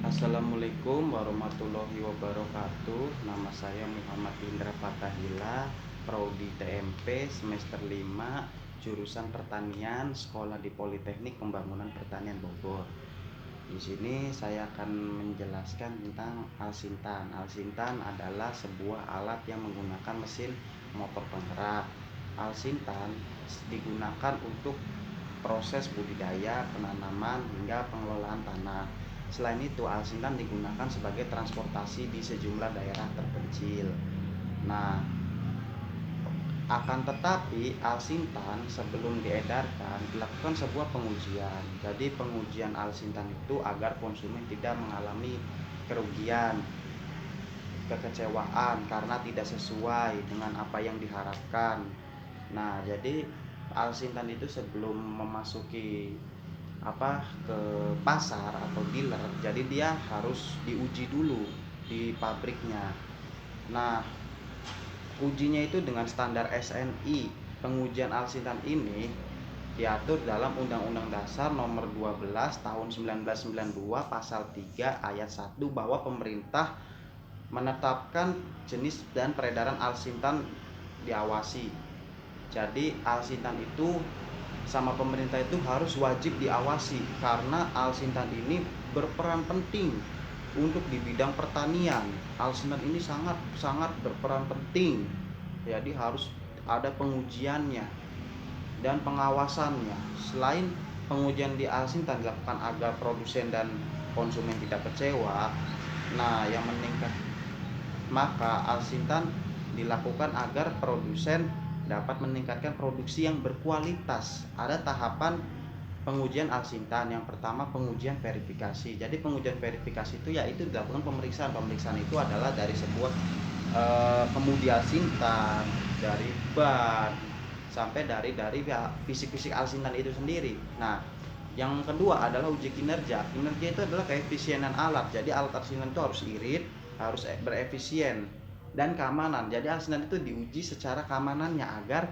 Assalamualaikum warahmatullahi wabarakatuh. Nama saya Muhammad Indra Fatahila, Prodi TMP semester 5, jurusan Pertanian, sekolah di Politeknik Pembangunan Pertanian Bogor. Di sini saya akan menjelaskan tentang Alsintan. Alsintan adalah sebuah alat yang menggunakan mesin motor penggerak. Alsintan digunakan untuk proses budidaya, penanaman, hingga pengelolaan tanah. Selain itu, alsintan digunakan sebagai transportasi di sejumlah daerah terpencil. Nah, akan tetapi alsintan sebelum diedarkan dilakukan sebuah pengujian. Jadi pengujian alsintan itu agar konsumen tidak mengalami kerugian, kekecewaan karena tidak sesuai dengan apa yang diharapkan. Nah, jadi alsintan itu sebelum memasuki ke pasar atau dealer, jadi dia harus diuji dulu di pabriknya. Nah, ujinya itu dengan standar SNI. Pengujian alsintan ini diatur dalam Undang-Undang Dasar Nomor 12 Tahun 1992 Pasal 3 Ayat 1 bahwa pemerintah menetapkan jenis dan peredaran alsintan diawasi. Jadi alsintan itu sama pemerintah itu harus wajib diawasi karena alsintan ini berperan penting untuk di bidang pertanian. Alsintan ini sangat berperan penting. Jadi harus ada pengujiannya dan pengawasannya. Selain pengujian di alsintan dilakukan agar produsen dan konsumen tidak kecewa, nah yang meningkat maka alsintan dilakukan agar produsen dapat meningkatkan produksi yang berkualitas. Ada tahapan pengujian alsintan. Yang pertama pengujian verifikasi. Jadi pengujian verifikasi itu yaitu dilakukan pemeriksaan. Pemeriksaan itu adalah dari sebuah kemudi alsintan, dari ban, sampai dari fisik-fisik alsintan itu sendiri. Nah, yang kedua adalah uji kinerja. Kinerja itu adalah keefisienan alat. Jadi alat alsintan itu harus irit, harus berefisien, dan keamanan. Jadi alsintan itu diuji secara keamanannya agar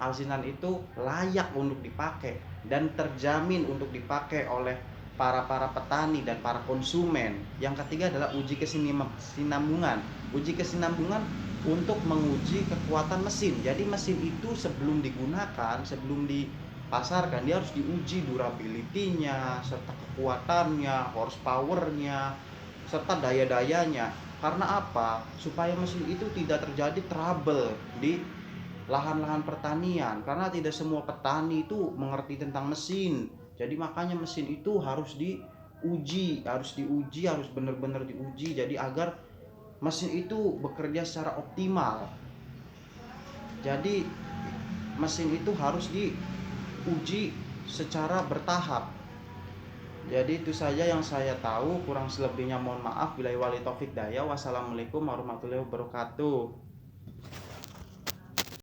alsintan itu layak untuk dipakai dan terjamin untuk dipakai oleh para petani dan para konsumen. Yang ketiga adalah uji kesinambungan. Uji kesinambungan untuk menguji kekuatan mesin. Jadi mesin itu sebelum digunakan, sebelum dipasarkan, dia harus diuji durability-nya, serta kekuatannya, horsepower-nya, serta daya-dayanya. Karena apa? Supaya mesin itu tidak terjadi trouble di lahan-lahan pertanian, karena tidak semua petani itu mengerti tentang mesin. Jadi makanya mesin itu harus diuji, harus benar-benar diuji, jadi agar mesin itu bekerja secara optimal. Jadi mesin itu harus diuji secara bertahap. Jadi itu saja yang saya tahu, kurang selebihnya mohon maaf. Billahi wali taufik daya. Wassalamualaikum warahmatullahi wabarakatuh.